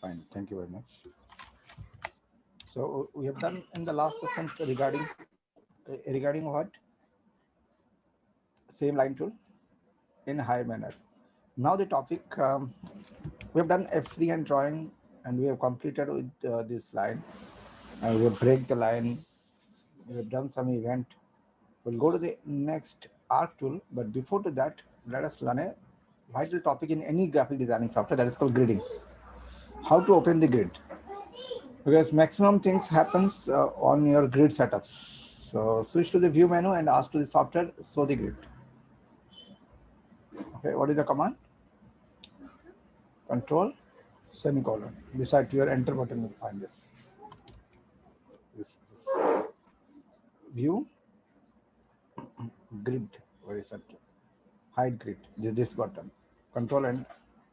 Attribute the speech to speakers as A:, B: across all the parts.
A: Fine. Thank you very much. So we have done in the last sessions regarding what? Same line tool in high manner. Now the topic, we have done a freehand drawing and we have completed with this line. We have break the line. We have done some event. We'll go to the next arc tool. But before to that, let us learn a vital topic in any graphic designing software, that is called gridding. How to open the grid, because maximum things happens on your grid setups. So switch to the view menu and ask to the software show the grid. Okay, what is the command? Control semicolon. Beside your enter button, you'll find this. This view grid. Where is that? Hide grid. This button. Control and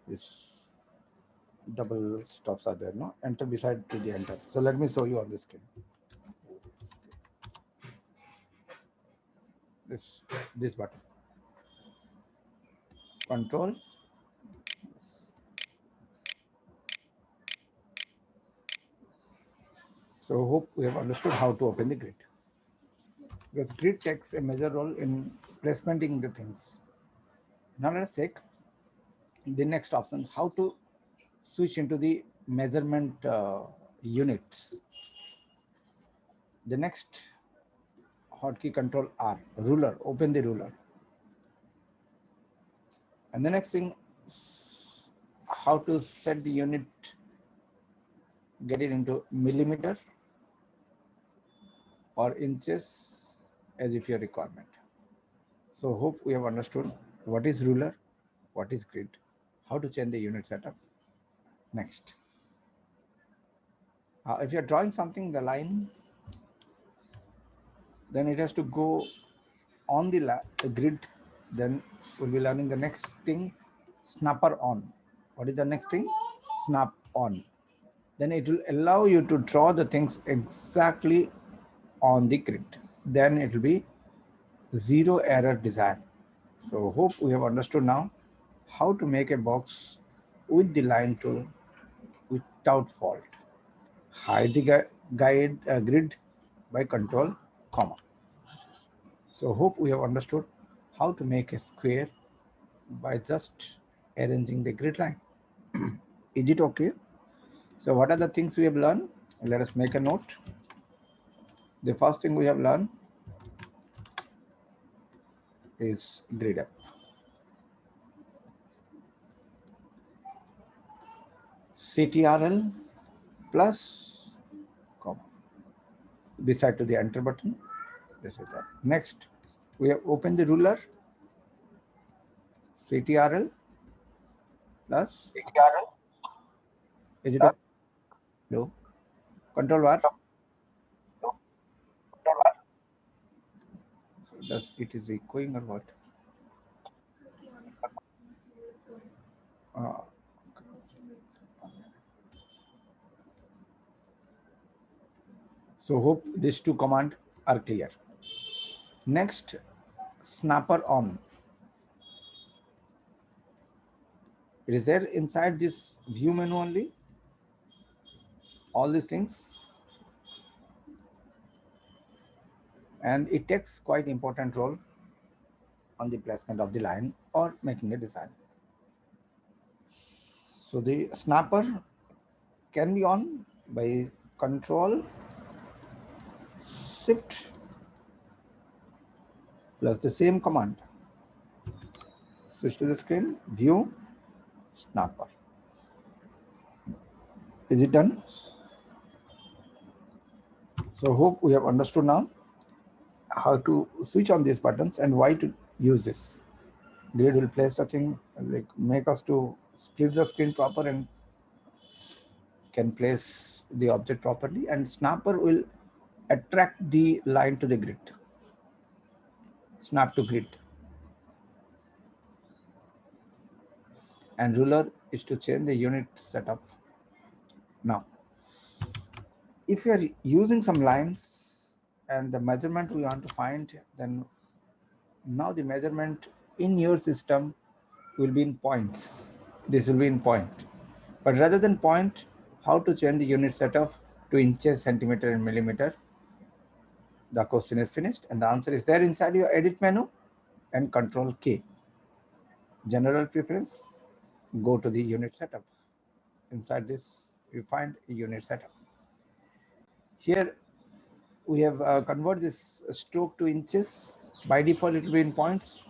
A: this double stops are there. No, enter beside to the enter. So let me show you on the screen. This button. Control. So hope we have understood how to open the grid. Because grid takes a major role in placementing the things. Now let's check the next option, how to switch into the measurement units. The next hotkey control R, ruler, open the ruler. And the next thing, how to set the unit, get it into millimeter or inches as if your requirement. So hope we have understood what is ruler, what is grid, how to change the unit setup. Next, if you're drawing something, the line, then it has to go on the grid. Then we'll be learning the next thing, snapper on. What is the next thing? Snap on. Then it will allow you to draw the things exactly on the grid. Then it will be zero error design. So hope we have understood now how to make a box with the line tool without fault. Hide the grid by control comma. So hope we have understood how to make a square by just arranging the grid line. Is it okay? So what are the things we have learned? Let us make a note. The first thing we have learned is grid up. CTRL plus comma beside to the enter button. This is that. Next, we have opened the ruler. CTRL plus. Is it okay? No. Control bar. Does it is echoing or what? So hope these two commands are clear. Next, snapper on. It is there inside this view menu only. All these things. And it takes quite important role on the placement of the line or making a design. So the snapper can be on by control shift plus the same command. Switch to the screen, view, snapper. Is it done? So hope we have understood now how to switch on these buttons and why to use this. Grid will place the thing, like make us to split the screen proper and can place the object properly, and snapper will attract the line to the grid. Snap to grid. And ruler is to change the unit setup. Now, if you are using some lines and the measurement we want to find, then now the measurement in your system will be in points. This will be in point. But rather than point, how to change the unit setup to inches, centimeter, and millimeter. The question is finished, and the answer is there inside your edit menu and Control K. General preference, go to the unit setup. Inside this, you find a unit setup. Here we have converted this stroke to inches. By default, it will be in points.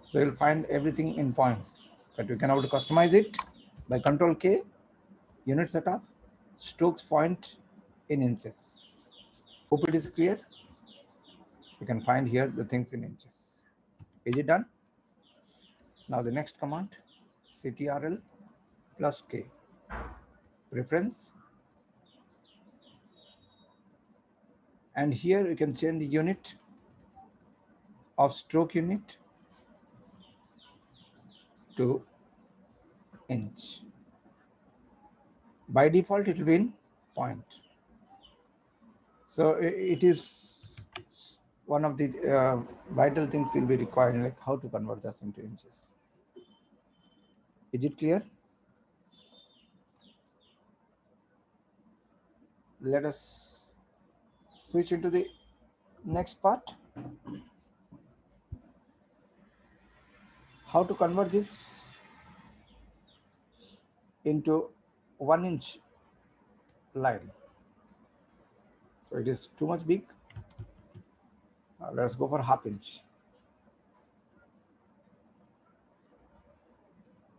A: So you'll find everything in points. But you can have to customize it by Control K, unit setup, strokes point in inches. Hope it is clear. You can find here the things in inches. Is it done? Now the next command, ctrl plus K, preference. And here you can change the unit of stroke unit to inch. By default, it will be in point. So it is one of the vital things will be required, like how to convert this into inches. Is it clear? Let us switch into the next part. How to convert this into 1 inch line. So it is too much big. Let's go for ½ inch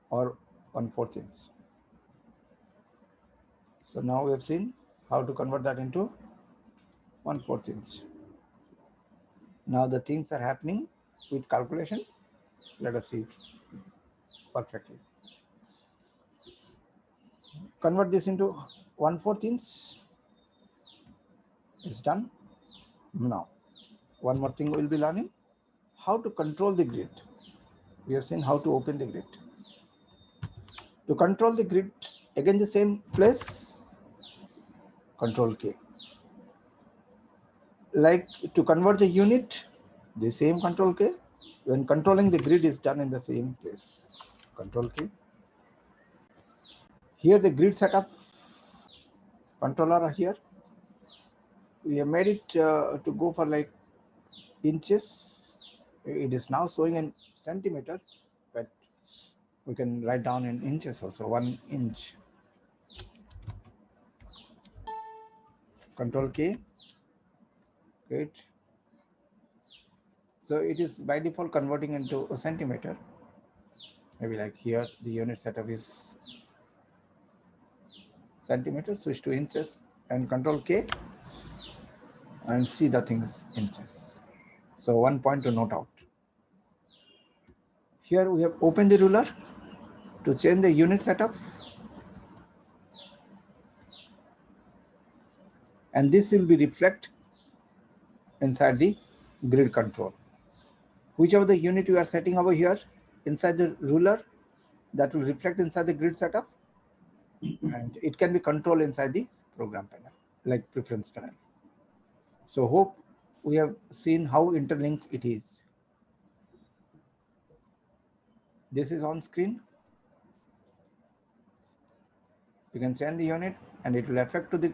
A: or 1/4 inch. So now we have seen how to convert that into 1/4 inch. Now the things are happening with calculation. Let us see it perfectly. Convert this into 1/4 inch. It's done. Now, one more thing we'll be learning, how to control the grid. We have seen how to open the grid. To control the grid, again the same place, Control K. Like to convert the unit, the same Control K. When controlling the grid is done in the same place, Control K. Here the grid setup controller are here. We have made it to go for like inches. It is now showing in centimeter, but we can write down in inches also. 1 inch. Control K. Great. So it is by default converting into a centimeter. Maybe like here the unit setup is centimeters. Switch to inches and Control K and see the things inches. So 1 point to note out. Here we have opened the ruler to change the unit setup. And this will be reflect inside the grid control. Whichever the unit you are setting over here inside the ruler, that will reflect inside the grid setup, and it can be controlled inside the program panel, like preference panel. So hope we have seen how interlinked it is. This is on screen. You can change the unit and it will affect to the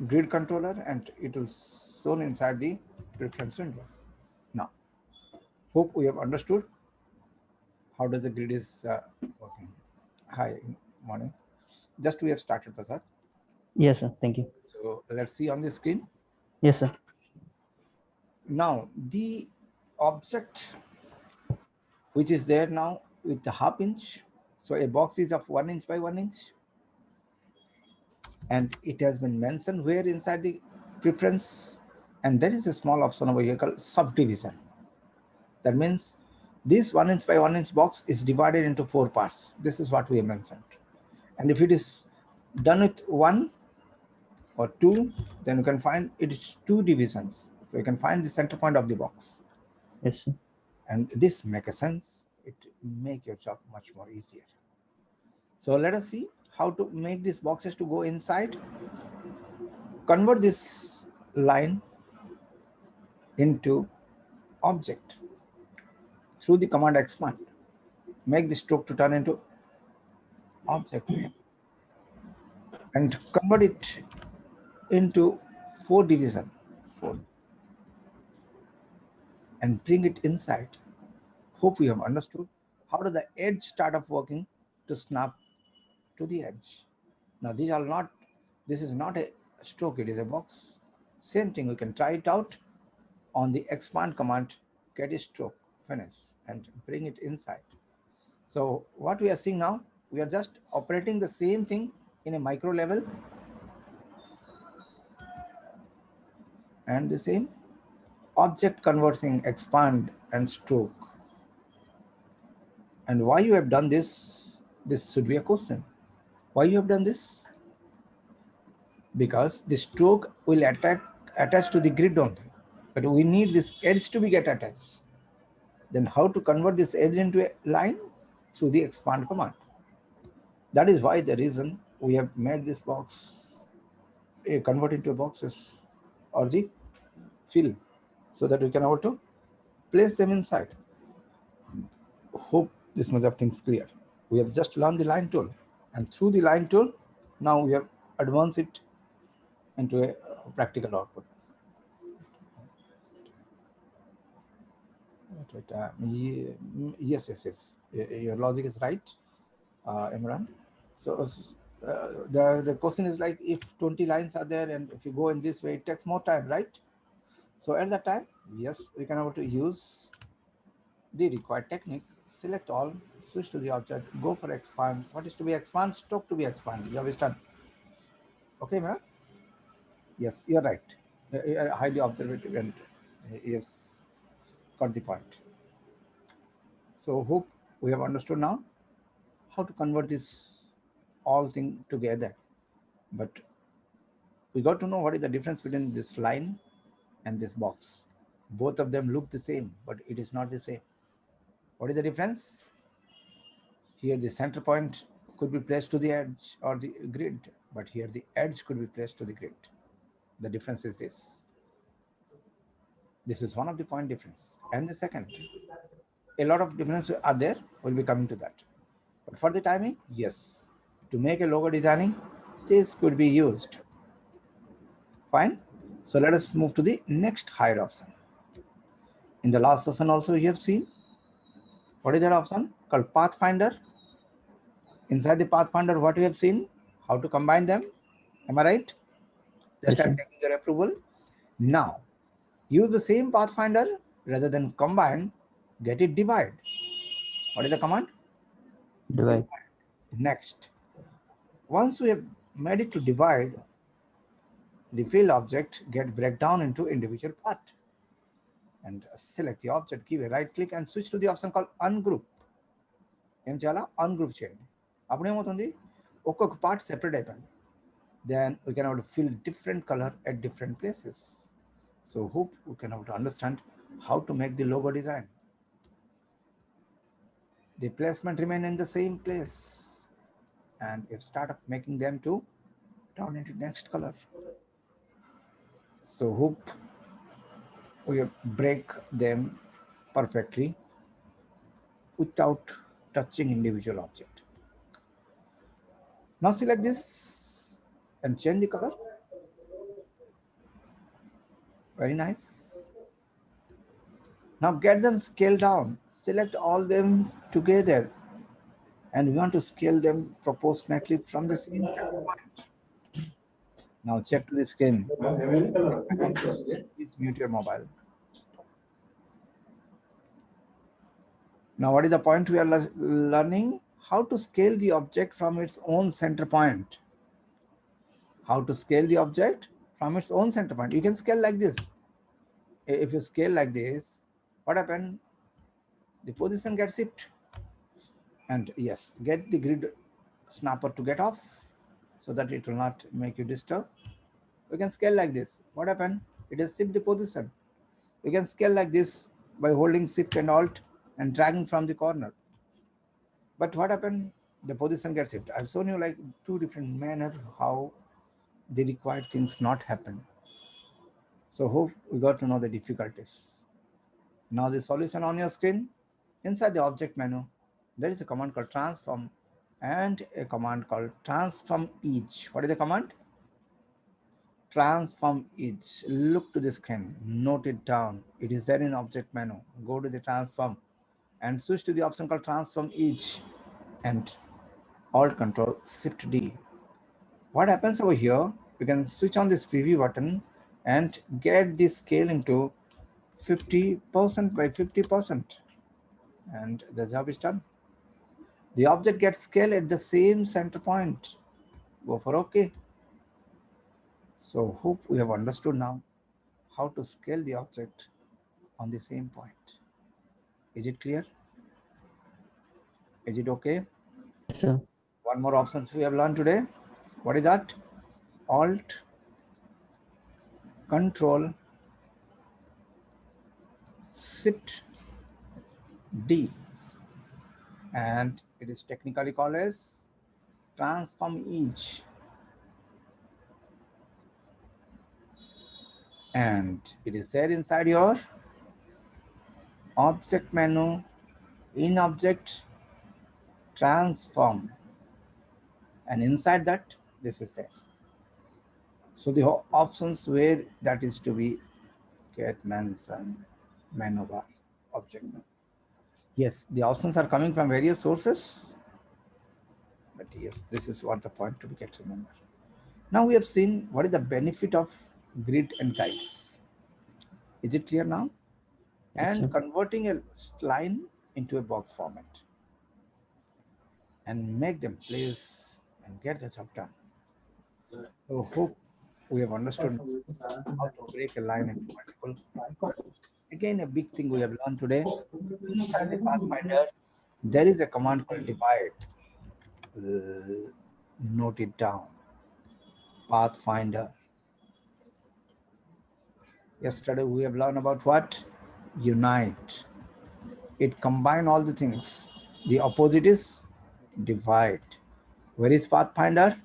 A: grid controller and it will shown inside the preference window. Now, hope we have understood how does the grid is working. Hi, morning. Just we have started, Prasad.
B: Yes, sir. Thank you.
A: So let's see on the screen.
B: Yes, sir.
A: Now the object which is there now with the ½ inch. So a box is of 1 inch by 1 inch. And it has been mentioned where inside the preference, and there is a small option over here called subdivision. That means this 1 inch by 1 inch box is divided into 4 parts. This is what we have mentioned. And if it is done with 1 or 2, then you can find it is 2 divisions. So you can find the center point of the box.
B: Yes, sir.
A: And this makes a sense. It make your job much more easier. So let us see how to make these boxes to go inside. Convert this line into object through the command expand. Make the stroke to turn into object. and convert it into 4 division, 4, and bring it inside. Hope you have understood how does the edge start of working to snap to the edge. Now these are not, this is not a stroke, it is a box. Same thing, we can try it out on the expand command, get a stroke, finish, and bring it inside. So what we are seeing now, we are just operating the same thing in a micro level and the same object conversing expand and stroke. And why you have done this? This should be a question. Why you have done this? Because the stroke will attach to the grid only, but we need this edge to be get attached. Then how to convert this edge into a line? Through the expand command. That is why the reason we have made this box convert into boxes or the fill, so that we can able to place them inside. Hope this much of things clear. We have just learned the line tool, and through the line tool, now we have advanced it into a practical output. Yes, yes, yes. Your logic is right, Imran. So the question is like, if 20 lines are there and if you go in this way, it takes more time, right? So at that time, yes, we can able to use the required technique, select all, switch to the object, go for expand. What is to be expand? Stroke to be expand. You have done. Okay, Imran? Yes, you're right. Highly observative and yes, got the point. So hope we have understood now how to convert this all thing together. But we got to know what is the difference between this line and this box. Both of them look the same, but it is not the same. What is the difference? Here the center point could be placed to the edge or the grid, but here the edge could be placed to the grid. The difference is this. This is one of the point difference. And the second, a lot of differences are there. We'll be coming to that. But for the timing, yes. To make a logo designing, this could be used. Fine. So let us move to the next higher option. In the last session also you have seen, what is that option? Called Pathfinder. Inside the Pathfinder, what we have seen? How to combine them. Am I right? Just
B: Yes,
A: I'm
B: sir.
A: taking your approval. Now, use the same Pathfinder rather than combine, get it divide. What is the command?
B: Divide.
A: Next. Once we have made it to divide, the field object get breakdown into individual part. And select the object, give a right click and switch to the option called ungroup. Em chala ungroup cheyandi. Appudu emoutundi, ఒక్కొక్క part separate అయిపోయింది. Then we can have to fill different color at different places. So hope we can have to understand how to make the logo design. The placement remain in the same place, and if start up making them to turn into next color. So hope we break them perfectly without touching individual object. Now select this and change the color. Very nice. Now get them scaled down. Select all them together, and we want to scale them proportionately from the same center point. Now check to the screen. Please mute your mobile. Now what is the point we are learning? How to scale the object from its own center point. How to scale the object from its own center point. You can scale like this. If you scale like this, what happens? The position gets shifted. And yes, get the grid snapper to get off so that it will not make you disturb. We can scale like this. What happened? It has shift the position. We can scale like this by holding shift and alt and dragging from the corner. But what happened? The position gets shifted. I've shown you like two different manner how the required things not happen. So hope we got to know the difficulties. Now the solution on your screen. Inside the object menu, there is a command called transform and a command called transform each. What is the command? Transform each. Look to the screen, note it down. It is there in object menu. Go to the transform and switch to the option called transform each and Alt Control Shift D. What happens over here? We can switch on this preview button and get the scaling to 50% by 50%, and the job is done. The object gets scaled at the same center point. Go for OK. So hope we have understood now how to scale the object on the same point. Is it clear? Is it okay?
B: Yes, sir.
A: One more options we have learned today. What is that? Alt Control Shift D, and it is technically called as transform each, and it is there inside your object menu, in object transform, and inside that this is there. So the options where that is to be get mentioned menu bar, object menu. Yes, the options are coming from various sources, but yes, this is what the point to be get remembered. Now we have seen what is the benefit of grid and guides. Is it clear now?
B: Yes,
A: And
B: sir.
A: converting a line into a box format and make them place and get the job done. So hope we have understood how to break a line into multiple. Again, a big thing we have learned today. Inside the Pathfinder, there is a command called divide. Note it down. Pathfinder. Yesterday we have learned about what? Unite. It combine all the things. The opposite is divide. Where is Pathfinder?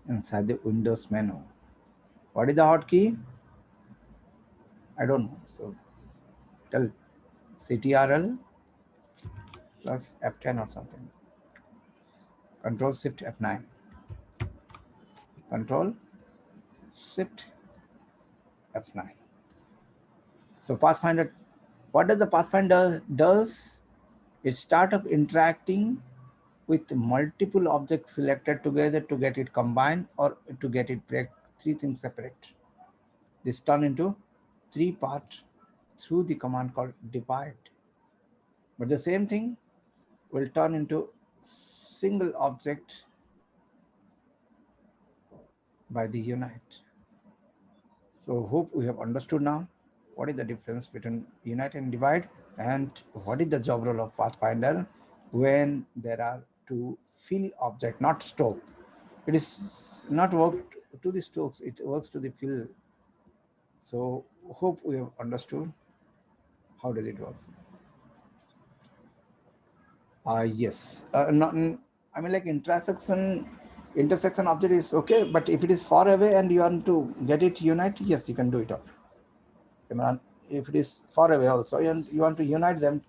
A: Inside the Windows menu. What is the hotkey? I don't know. So tell CTRL plus F10 or something. Control Shift F9. Control Shift F9. So Pathfinder, what does the Pathfinder does? It start up interacting with multiple objects selected together to get it combined or to get it break three things separate. This turn into three part through the command called divide. But the same thing will turn into single object by the unite. So hope we have understood now what is the difference between unite and divide, and what is the job role of Pathfinder when there are to fill object, not store. It is not worked to the strokes, it works to the fill. So hope we have understood how does it work. Yes, not, I mean like intersection object is okay, but if it is far away and you want to get it unite, yes, you can do it. I mean, if it is far away also and you want to unite them,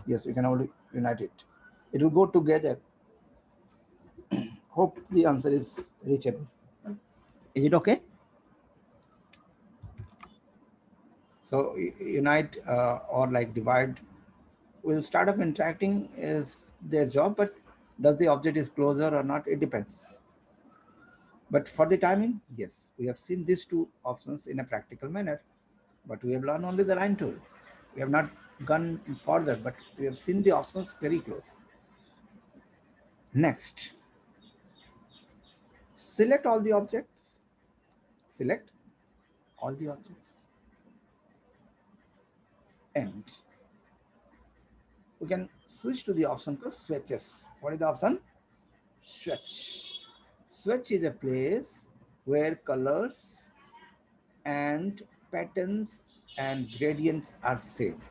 A: yes, you can only unite it. It will go together. Hope the answer is reachable. Is it okay? So unite or like divide will start up interacting is their job, but does the object is closer or not? It depends. But for the timing, yes, we have seen these two options in a practical manner, but we have learned only the line tool. We have not gone further, but we have seen the options very close. Next, select all the objects. Select all the objects. And we can switch to the option called switches. What is the option? Switch. Switch is a place where colors and patterns and gradients are saved.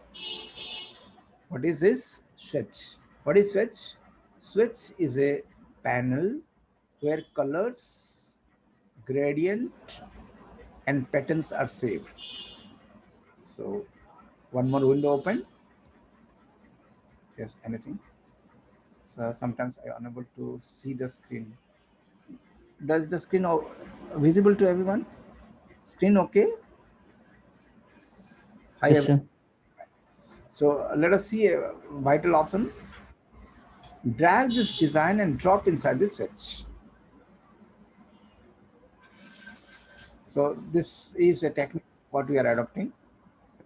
A: What is this? Switch. What is switch? Switch is a panel where colors, gradient, and patterns are saved. So, one more window open. Yes, anything. So sometimes I unable to see the screen. Does the screen visible to everyone? Screen okay? Hi
B: Yes,
A: everyone.
B: sir.
A: So let us see a vital option. Drag this design and drop inside the switch. So this is a technique what we are adopting.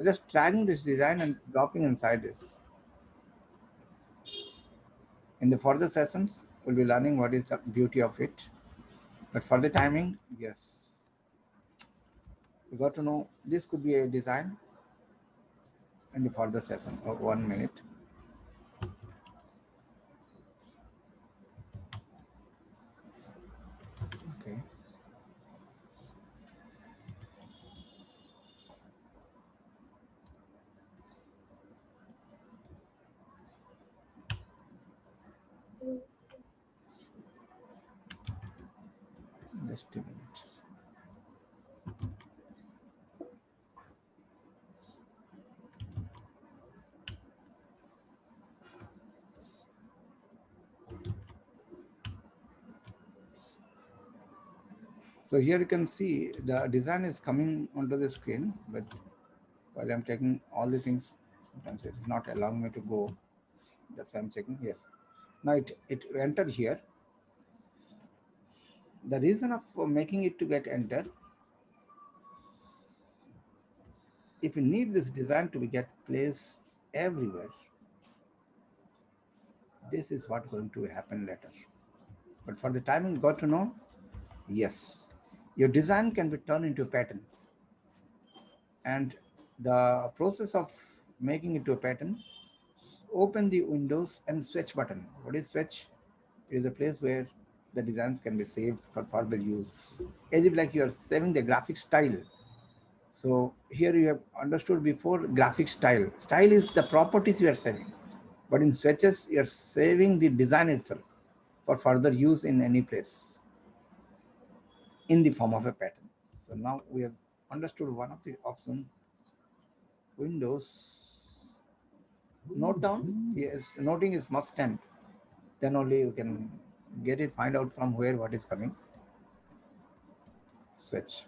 A: Just dragging this design and dropping inside this. In the further sessions, we'll be learning what is the beauty of it. But for the timing, yes, you got to know this could be a design in the further session of 1 minute. Okay. Just a minute. So here you can see the design is coming onto the screen, but while I'm checking all the things, sometimes it is not allowing me to go. That's why I'm checking. Yes. Now it entered here. The reason of making it to get enter, if you need this design to be get placed everywhere, this is what going to happen later. But for the timing, you got to know, yes, your design can be turned into a pattern. And the process of making it to a pattern, open the Windows and switch button. What is switch? It is a place where the designs can be saved for further use. As if like you are saving the graphic style. So here you have understood before graphic style. Style is the properties you are saving. But in switches, you are saving the design itself for further use in any place in the form of a pattern. So now we have understood one of the option. Windows note down. Yes, noting is must stand. Then only you can get it, find out from where what is coming. Switch.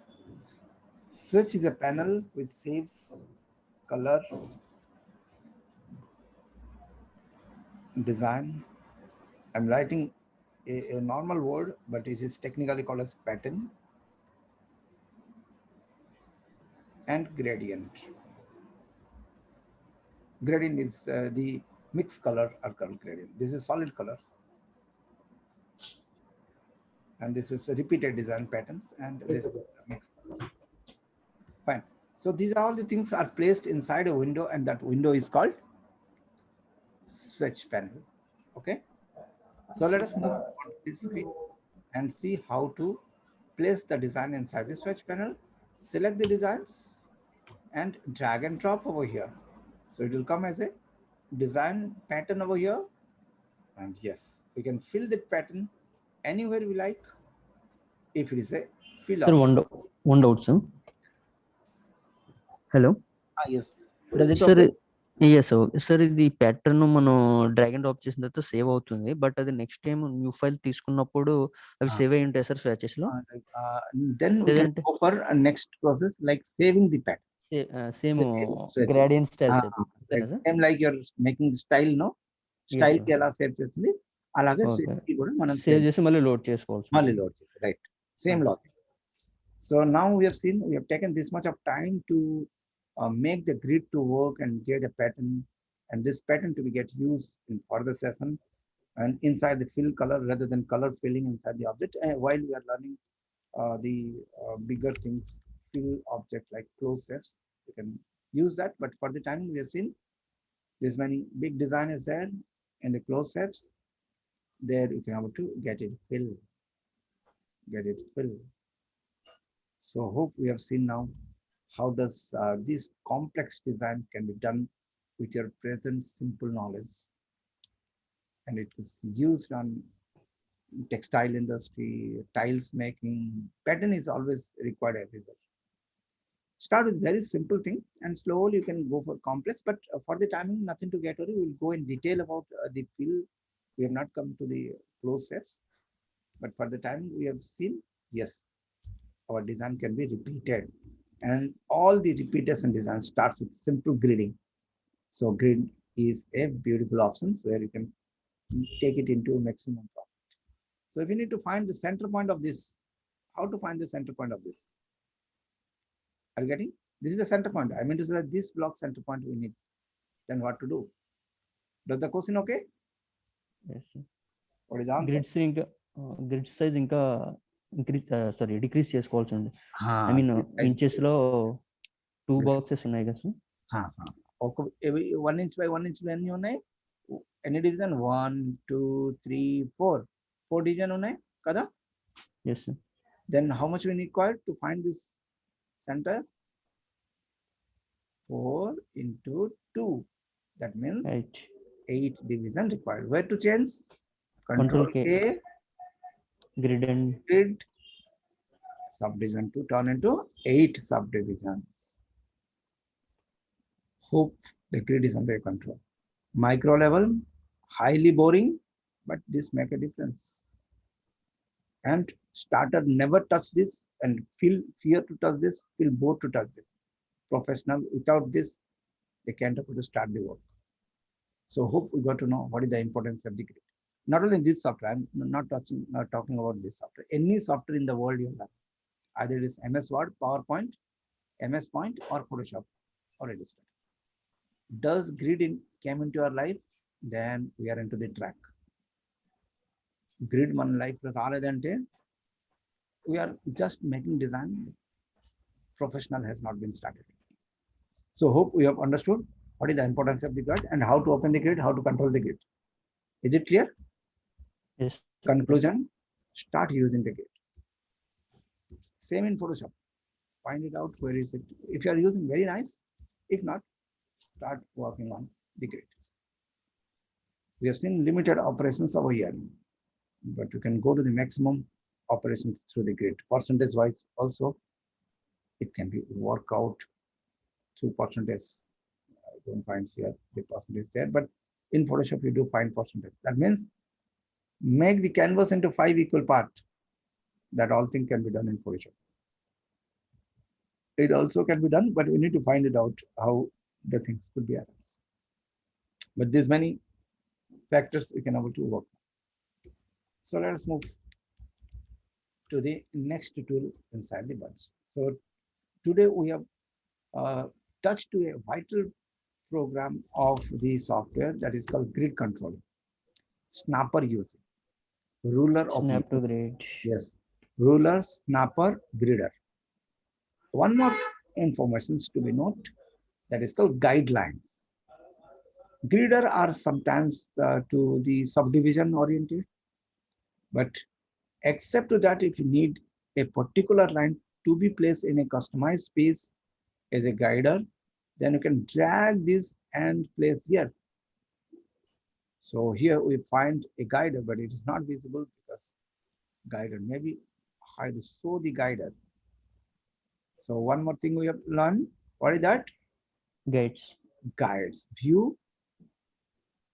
A: Switch is a panel which saves color, design. I'm writing a normal word, but it is technically called as pattern and gradient. Gradient is the mixed color or color gradient. This is solid colors, and this is repeated design patterns, and this is mixed colors. Fine. So these are all the things are placed inside a window, and that window is called switch panel. Okay. So let us move on to this screen and see how to place the design inside the switch panel. Select the designs and drag and drop over here. So it will come as a design pattern over here. And yes, we can fill that pattern anywhere we like if it is a fill
B: Sir,
A: option.
B: one doubt, sir. Hello.
A: Yes. Does it
B: Sir,
A: okay?
B: yes, sir. Sir, ఇది pattern మనం drag and drop చేసిన తర్వాత save అవుతుంది. But అది next time new file తీసుకున్నప్పుడు అవి
A: Uh,
B: save అయ్యి ఉంటాయి సార్ స్వాచెస్ లో.
A: like, then we can
B: లేదంటే
A: go for a next process like saving the pattern.
B: Same
A: Switches.
B: Gradient styles
A: Like
B: అంతేనా sir?
A: same like you're making the style, no?
B: Yes
A: style కి
B: sir.
A: ఎలా save చేస్తుంది అలాగే
B: okay.
A: Switch కి కూడా మనం
B: save
A: save
B: చేసి మళ్ళీ లోడ్ చేసుకోవాల్సి
A: మళ్ళీ
B: ఉంటుంది.
A: లోడ్ చేయాలి. Right, same logic. So now we have seen, we have taken this much of time to make the grid to work and get a pattern, and this pattern to be get used in further session and inside the fill color rather than color filling inside the object. And while we are learning the bigger things, fill object like close sets, you can use that. But for the time we have seen this many big design is there in the close sets. There you can able to get it fill. So hope we have seen now how does this complex design can be done with your present simple knowledge, and it is used on textile industry, tiles making. Pattern is always required everywhere. Start with very simple thing and slowly you can go for complex, but for the timing nothing to get worried. We will go in detail about the fill We have not come to the close steps, but for the time we have seen, yes, our design can be repeated. And all the repetition design starts with simple gridding. So grid is a beautiful option where you can take it into maximum profit. So if you need to find the center point of this, how to find the center point of this? Are you getting? This is the center point. I mean to say that this block center point we need. Then what to do? Does the question okay?
B: Yes, sir.
A: What is the answer?
B: Grid size ఇంకా decrease చేసుకోవాల్సి ఉంది. I mean inches లో 2 boxes ఉన్నాయి కదా sir.
A: ఒక 1 inch by 1 inch ఎన్ని ఉన్నాయి? ఎన్ని డివిజన్? 1 2 3 4 డివిజన్ ఉన్నాయి కదా?
B: Yes, sir.
A: Then how much we need required to find this center? 4 into 2. That means 8 division required. Where to change? Control K.
B: Grid and
A: grid subdivision to turn into 8 subdivisions. Hope the grid is under control. Micro level, highly boring, but this make a difference. And starter never touch this and feel fear to touch this, feel bored to touch this. Professional, without this, they can't able to start the work. So hope we got to know what is the importance of the grid. Not only this software, I'm not talking about this software. Any software in the world you have, either it is MS Word, PowerPoint, MS Point, or Photoshop, or Illustrator. Does grid came into our life? Then we are into the track. Grid మన life లో రాలేదంటే we are just making design. Professional has not been started. So hope we have understood what is the importance of the grid and how to open the grid, how to control the grid. Is it clear?
B: yes.
A: Conclusion, start using the grid. Same in Photoshop. Find it out where is it. If you are using, very nice. If not, start working on the grid. We have seen limited operations over here, but you can go to the maximum operations through the grid. Percentage wise also, it can be work out through percentage. I don't find here the percentage there, but in Photoshop you do find percentage. That means make the canvas into 5 equal parts. That all thing can be done in Photoshop. It also can be done, but we need to find it out how the things could be arranged. But there's many factors we can able to work. So let us move to the next tool inside the bunch. So today we have touched to a vital program of the software that is called grid control. Snapper using ruler
B: Snap to
A: of
B: grid.
A: yes, ruler, snapper, gridder. One more information to be noted, that is called guidelines. Gridder are sometimes to the subdivision oriented, but except to that, if you need a particular line to be placed in a customized space as a guider, then you can drag this and place here. So here we find a guider, but it is not visible because guider maybe hide show the guider. So one more thing we have learned. What is that?
B: Guides.
A: Guides. View.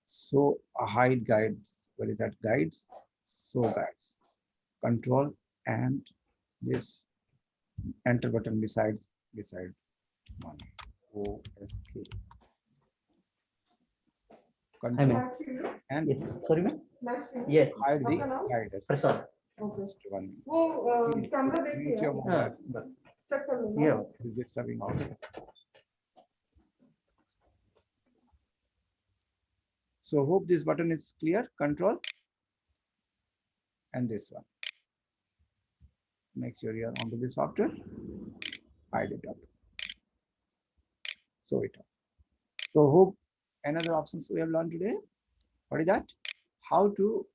A: So hide guides. What is that? Guides. So guides. Control and this enter button beside one. OSK. Control and
B: Yes. Sorry, ma'am. Yes.
A: hide the guiders.
B: Press on.
A: Just one.
C: Camera
A: Mute your mobile.
C: Check कर लो
B: Yeah.
A: It's disturbing all. So hope this button is clear. Control and this one. Make sure you are onto the software. Hide it up. Show it up. So hope another options we have learned today. What is that? How to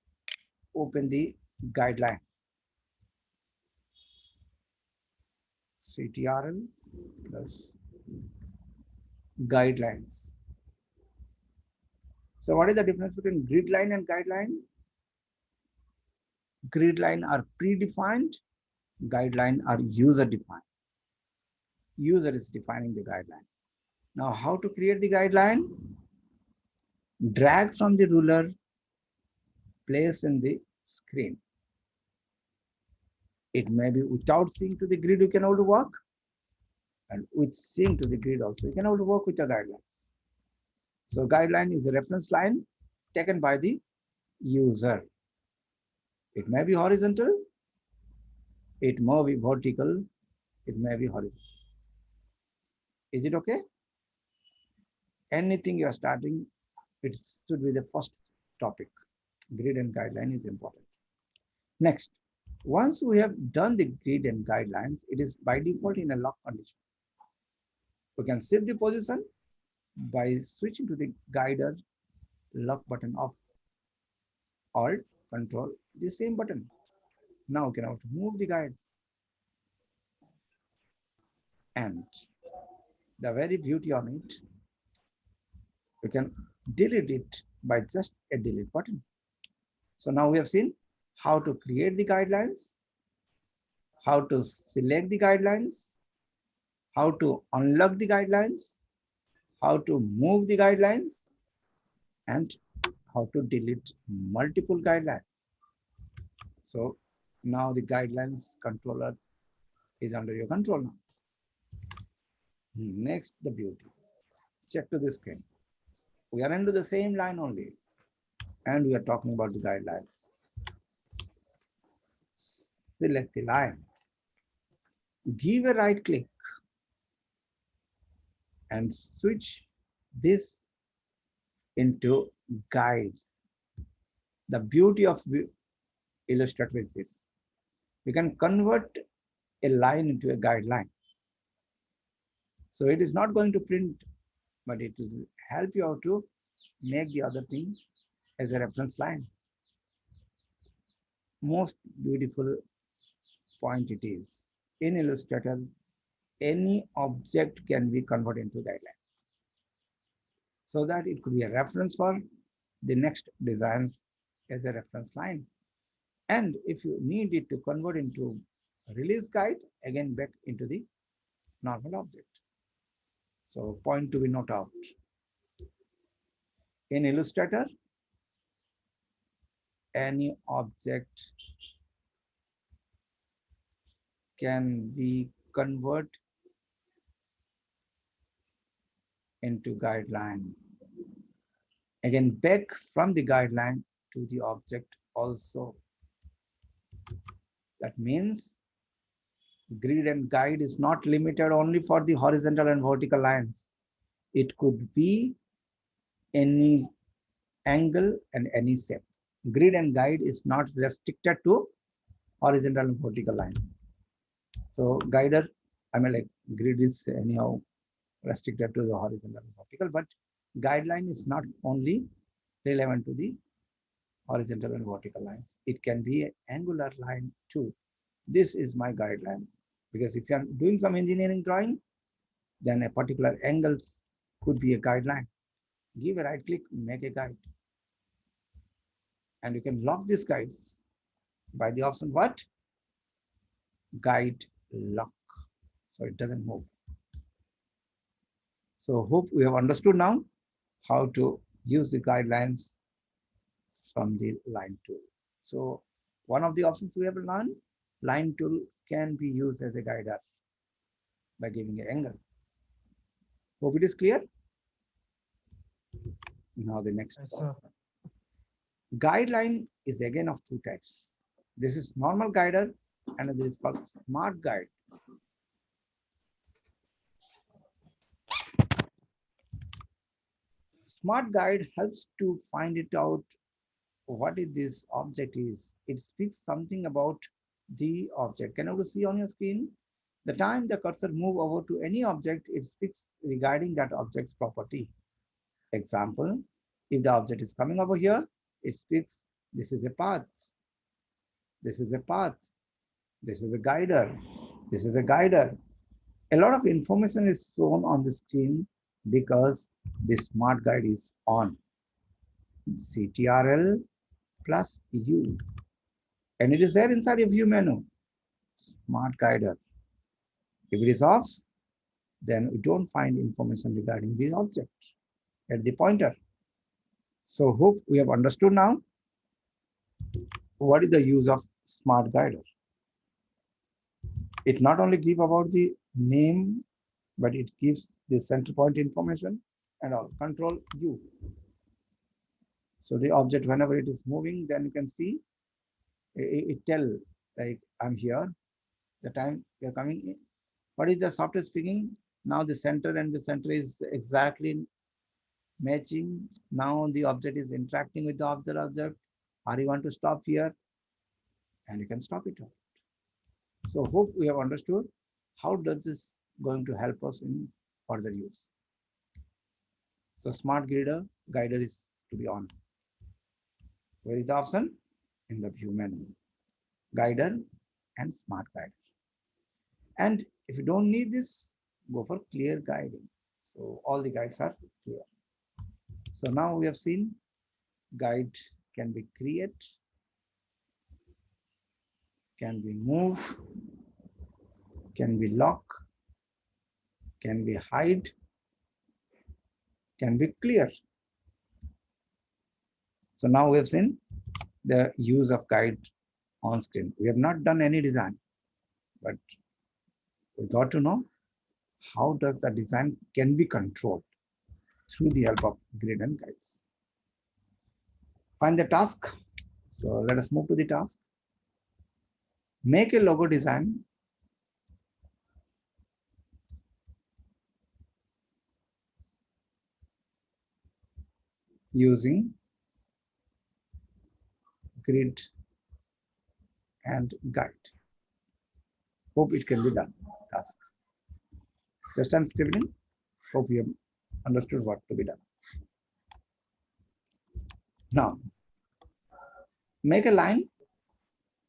A: open the guideline. CTRL plus guidelines. So what is the difference between grid line and guideline? Grid line are predefined, guideline are user defined. User is defining the guideline. Now how to create the guideline? Drag from the ruler place in the screen. It may be without seeing to the grid you can able to work, and with seeing to the grid also you can able to work with the guidelines. So guideline is a reference line taken by the user. It may be horizontal, it may be vertical, it may be horizontal. Is it okay? Anything you are starting, it should be the first topic. Grid and guideline is important. Next, once we have done the grid and guidelines, it is by default in a lock condition. We can shift the position by switching to the guider lock button of Alt, Control, the same button. Now we can have to move the guides. And the very beauty on it, we can delete it by just a delete button. So now we have seen how to create the guidelines, how to select the guidelines, how to unlock the guidelines, how to move the guidelines, and how to delete multiple guidelines. So now the guidelines controller is under your control now. Next, the beauty. Check to the screen. We are into the same line only, and we are talking about the guidelines. Select the line. Give a right click and switch this into guides. The beauty of Illustrator is this. We can convert a line into a guideline. So it is not going to print, but it will help you out to make the other thing as a reference line. Most beautiful point it is. In Illustrator, any object can be converted into guideline, so that it could be a reference for the next designs as a reference line. And if you need it to convert into a release guide, again back into the normal object. So point to be noted out. In Illustrator, any object can be converted into guideline. Again, back from the guideline to the object also. That means grid and guide is not limited only for the horizontal and vertical lines. It could be any angle and any shape. Grid and guide is not restricted to horizontal and vertical line. So guider, I mean, like grid is anyhow restricted to the horizontal and vertical, but guideline is not only relevant to the horizontal and vertical lines. It can be an angular line too. This is my guideline, because if you are doing some engineering drawing, then a particular angles could be a guideline. Give a right click, make a guide. And you can lock these guides by the option what? Guide lock. So it doesn't move. So hope we have understood now how to use the guidelines from the line tool. So one of the options we have learned, line tool can be used as a guider by giving an angle. Hope it is clear. Now the next.
D: Yes, sir.
A: Guideline is again of two types. This is normal guider and this is called smart guide. Smart guide helps to find it out what is this object is. It speaks something about the object. Can you see on your screen? The time the cursor move over to any object, it speaks regarding that object's property. Example, if the object is coming over here, it speaks, this is a path, this is a path, this is a guider, this is a guider. A lot of information is shown on the screen because this smart guide is on. CTRL plus U. And it is there inside your view menu. Smart guider. If it is off, then we don't find information regarding the object at the pointer. So hope we have understood now what is the use of smart guider? It not only gives about the name, but it gives the center point information and all. Control U. So the object, whenever it is moving, then you can see it tell like I'm here, the time you're coming in. What is the software speaking? Now the center and the center is exactly matching. Now the object is interacting with the object. Or you want to stop here, and you can stop it. So hope we have understood how does this going to help us in further use. So smart guider is to be on. Where is the option? In the view menu. Guider and smart guider. And if you don't need this, go for clear guiding. So all the guides are clear. So now we have seen guide can be create, can be move, can be lock, can be hide, can be clear. So now we have seen the use of guide on screen. We have not done any design, but we got to know how does the design can be controlled through the help of grid and guides. Find the task. So let us move to the task. Make a logo design using grid and guide. Hope it can be done. Task. Just I'm scribbling. Hope you have understood what to be done. Now, make a line.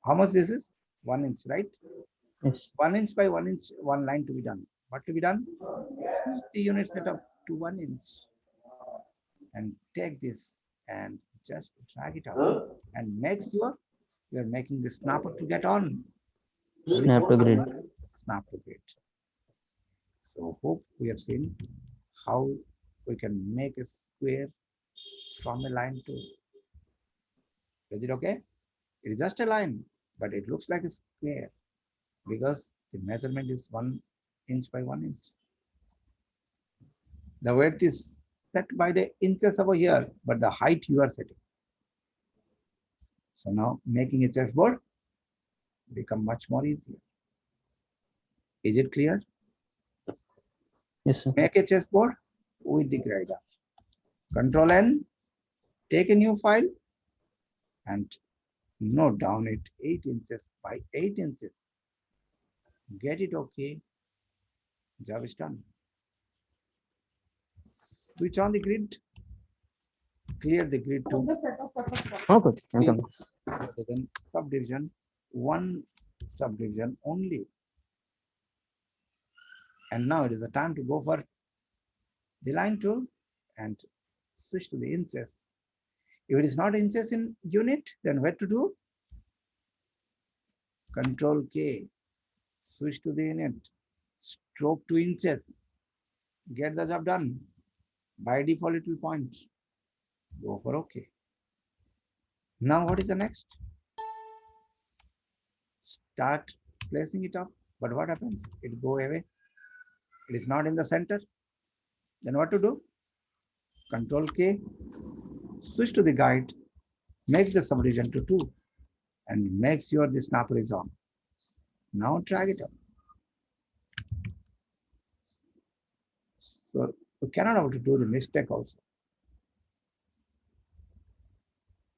A: How much this is? 1 inch, right?
B: Yes.
A: 1 inch by 1 inch, one line to be done. What to be done? Switch the unit setup to 1 inch and take this and just drag it out and make sure you are making the snapper to get on.
B: Snap to grid.
A: Snap to grid. So hope we have seen how we can make a square from a line to. Is it okay? It is just a line, but it looks like a square because the measurement is 1 inch by 1 inch. The width is set by the inches over here, but the height you are setting. So now making a chessboard become much more easier. Is it clear?
B: Yes, sir.
A: Make a chessboard with the grader. Control N, take a new file and note down it 8 inches by 8 inches. Get it okay. Job is done. Switch on the grid. Clear the grid to
B: Okay, I'm coming.
A: then subdivision, one subdivision only. And now it is the time to go for the line tool and switch to the inches. If it is not inches in unit, then what to do? Control K, switch to the unit, stroke to inches, get the job done. By default, it will point. Go for OK. Now, what is the next? Start placing it up. But what happens? It go away. It is not in the center. Then what to do? Control K, switch to the guide, make the subdivision to 2, and make sure the snapper is on. Now drag it up. So we cannot have to do the mistake also.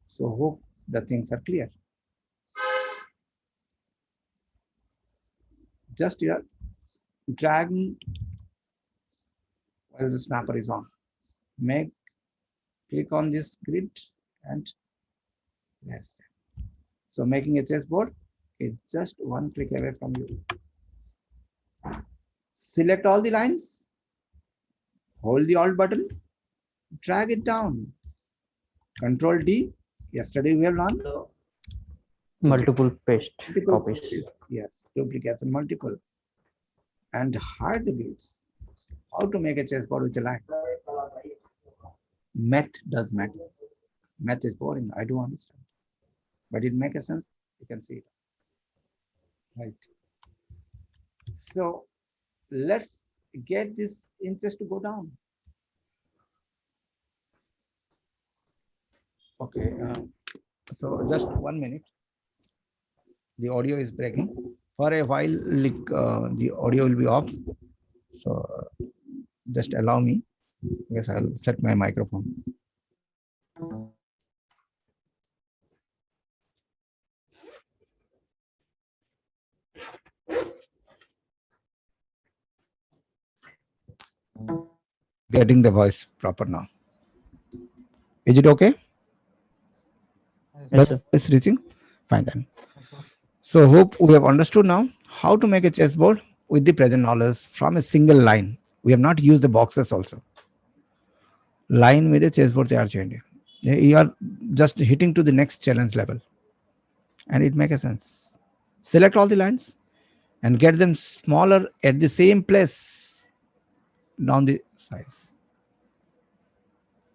A: So hope the things are clear. Just here, dragging while the snapper is on. Click on this grid and place that. So making a chessboard is just one click away from you. Select all the lines, hold the Alt button, drag it down. Control D. Yesterday we have learned
B: Multiple paste copies.
A: Yes, duplication multiple. And hide the grids. How to make a chessboard with a line? Math does matter. Math is boring. I do understand. but it makes sense. You can see it, right? So let's get this inches to go down. Okay, so just 1 minute. The audio is breaking. For a while, like, the audio will be off. So just allow me. Yes, I'll set my microphone. Getting the voice proper now. Is it okay?
B: Yes, sir.
A: It's reaching? Fine then. So hope we have understood now how to make a chessboard with the present knowledge from a single line. We have not used the boxes also. Line with a chessboard charge. You are just hitting to the next challenge level. And it makes sense. Select all the lines and get them smaller at the same place. Down the size.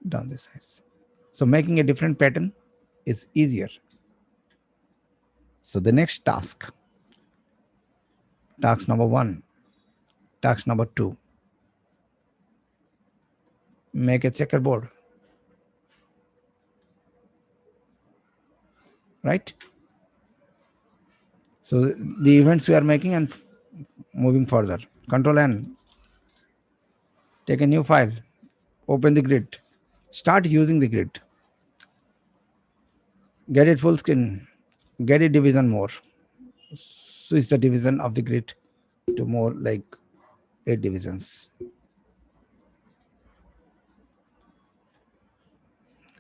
A: Down the size. So making a different pattern is easier. So the next task number 1, task number 2, make a checkerboard, right? So the events we are making and moving further. Control N, take a new file, open the grid, start using the grid, get it full screen, get it division more, switch the division of the grid to more like 8 divisions,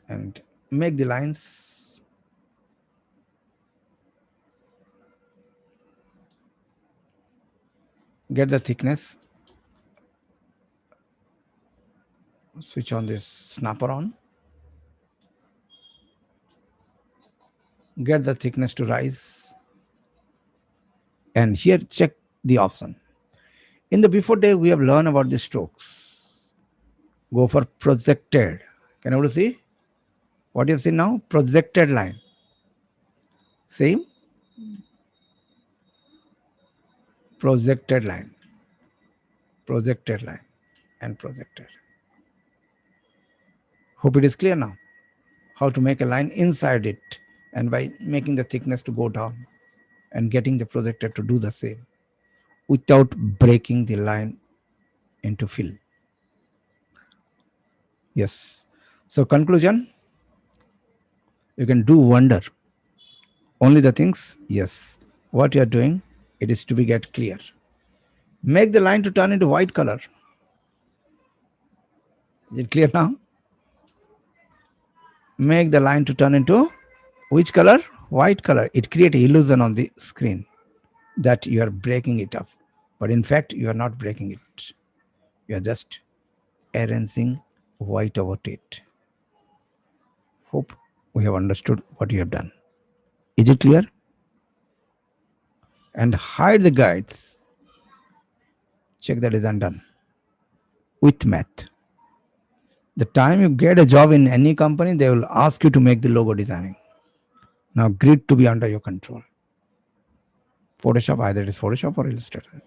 A: and make the lines get the thickness, switch on this snapper on, get the thickness to rise, and here check the option. In the before day we have learned about the strokes. Go for projected. Can you see what you have seen now? Projected line. Same. Projected line. Projected line and projected. Hope it is clear now how to make a line inside it, and by making the thickness to go down and getting the projected to do the same without breaking the line into fill. Yes. So conclusion, you can do wonder. Only the things, yes, what you are doing, it is to be get clear. Make the line to turn into white color. Is it clear now? Make the line to turn into which color? White color. It creates illusion on the screen that you are breaking it up. But in fact, you are not breaking it. You are just arranging white over it. Hope we have understood what you have done. Is it clear? And hide the guides. Check that is undone with math. The time you get a job in any company, they will ask you to make the logo designing. Now grid to be under your control. Photoshop, either it is Photoshop or Illustrator.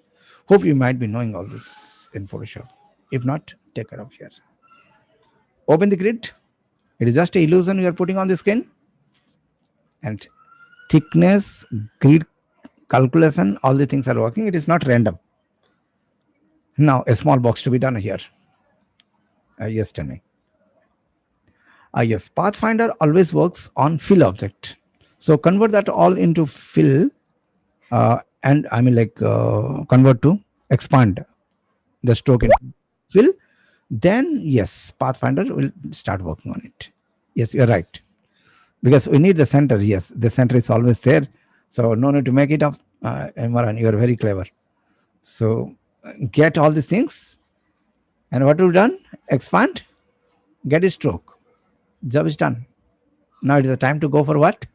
A: Hope you might be knowing all this in Photoshop. If not, take care of here. Open the grid. It is just an illusion we are putting on the screen. And thickness, grid calculation, all the things are working. It is not random. Now a small box to be done here. Yes, tell me. Yes, Pathfinder always works on fill object. So convert that all into fill, and I mean like convert to expand the stroke in fill. Then yes, Pathfinder will start working on it. Yes, you're right. Because we need the center. Yes, the center is always there. So no need to make it up. Imran, you are very clever. So get all these things. And what we've done? Expand, get a stroke. Job is done. Now it is the time to go for what?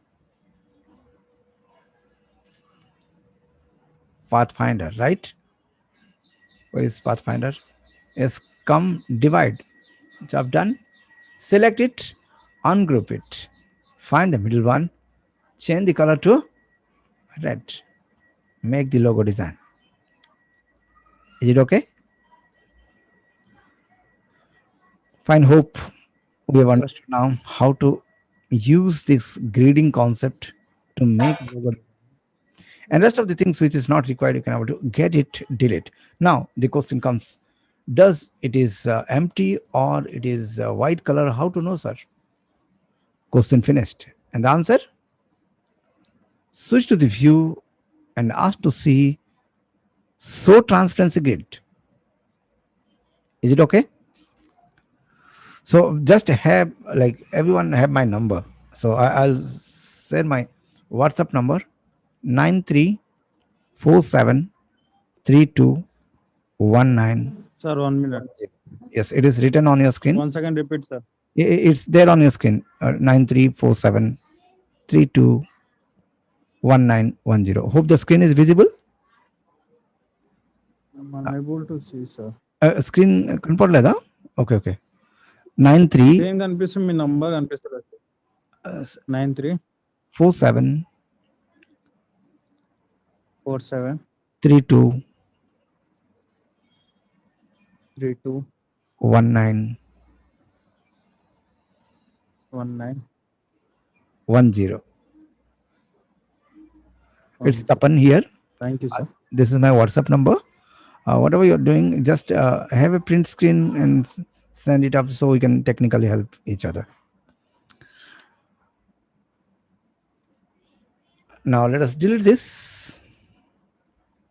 A: Pathfinder, right? Where is Pathfinder? Yes, come divide. Job done. Select it, ungroup it. Find the middle one Change the color to red. Make the logo design. Is it okay? Fine. Hope we have understood now how to use this grading concept to make logo. And rest of the things which is not required, you can able to get it, delete. Now the question comes: does it is empty or it is white color? How to know, sir? Question finished. And the answer: switch to the view and ask to see show transparency grid. Is it okay? So just have, like, everyone have my number. So I'll share my WhatsApp number: 93473219.
D: Sir, 1 minute.
A: Yes, it is written on your screen.
D: Once again, repeat, sir.
A: It's there on your screen. 9347321910. Hope the screen is visible.
D: I'm unable to see, sir.
A: Screen కనపడలేదా? Okay, okay. 93
D: Screen కనిపిస్తుంది, మీ number కనిపిస్తుంది. 93
A: 47
D: 47
A: 32
D: 32
A: 19
D: 19
A: 10. It's Tapan here.
D: Thank you, sir.
A: This is my WhatsApp number. Whatever you're doing, just have a print screen and send it up so we can technically help each other. Now let us delete this,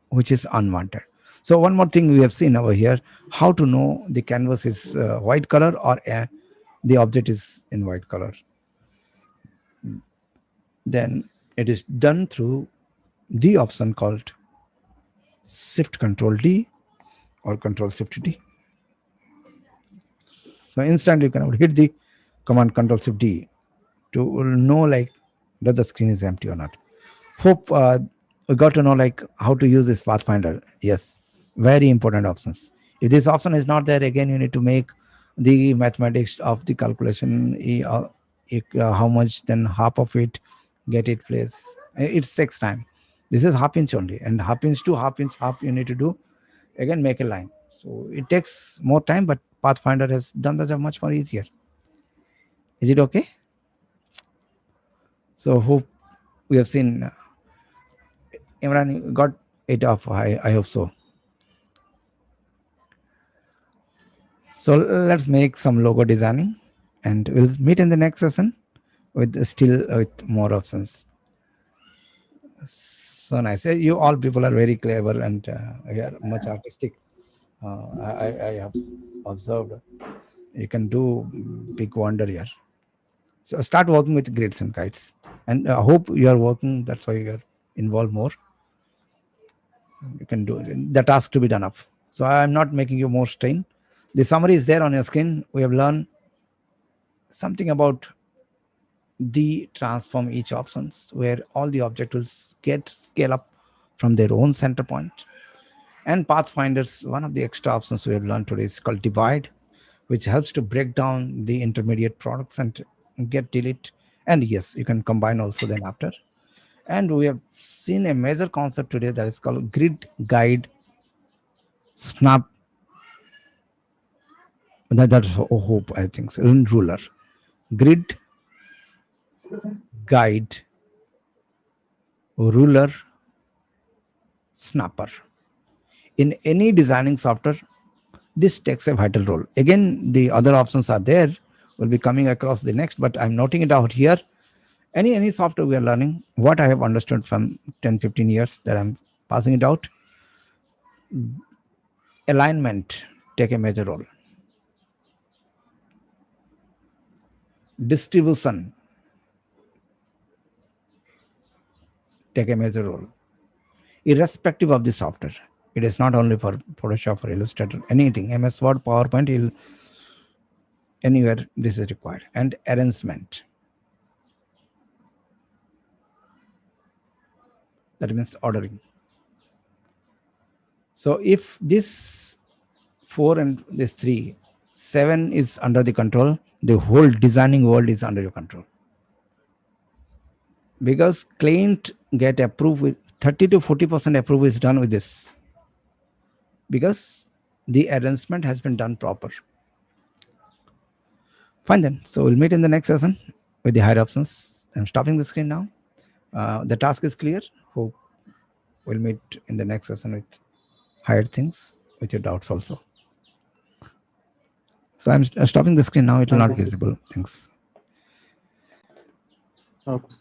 A: which is unwanted. So one more thing we have seen over here: how to know the canvas is white color or the object is in white color. Then it is done through the option called Shift Control D or Control Shift D. So instantly you can hit the command Control Shift D to know, like, that the screen is empty or not. Hope we got to know, like, how to use this pathfinder. Yes, very important options. If this option is not there, again you need to make the mathematics of the calculation. How much, then half of it, get it place. It takes time. This is half inch only, and half inch to half inch, half you need to do. Again, make a line. So it takes more time, but pathfinder has done the job much more easier. Is it okay? So hope we have seen. Imran, you got it off. I hope so. So let's make some logo designing, and we'll meet in the next session with with more options. So nice. You all people are very clever and you are much artistic. I have observed you can do big wonder here. So start working with grids and kites, and I hope you are working. That's why you are involved more. You can do the task to be done up. So I'm not making you more strain. The summary is there on your screen. We have learned something about the transform each options, where all the object will get scale up from their own center point. And pathfinders, one of the extra options we have learned today is called divide, which helps to break down the intermediate products and get delete. And yes, you can combine also then after. And we have seen a major concept today that is called grid, guide, snap. That's hope, I think so. In ruler, grid, guide, ruler, snapper. In any designing software, this takes a vital role. Again, the other options are there, will be coming across the next, but I'm noting it out here. Any software we are learning, what I have understood from 10-15 years that I'm passing it out: alignment take a major role, distribution take a major role, irrespective of the software. It is not only for Photoshop or Illustrator, anything, MS Word, PowerPoint, anywhere this is required. And arrangement, that means ordering. So if this 4 and this 3, 7 is under the control, the whole designing world is under your control. because client get approved with 30 to 40% approval is done with this, because the arrangement has been done proper. Fine then. So we'll meet in the next session with the higher options. I'm stopping the screen now. The task is clear. Hope we'll meet in the next session with higher things, with your doubts also. So I'm stopping the screen now. It will not
D: Okay.
A: visible. Thanks.
D: Okay.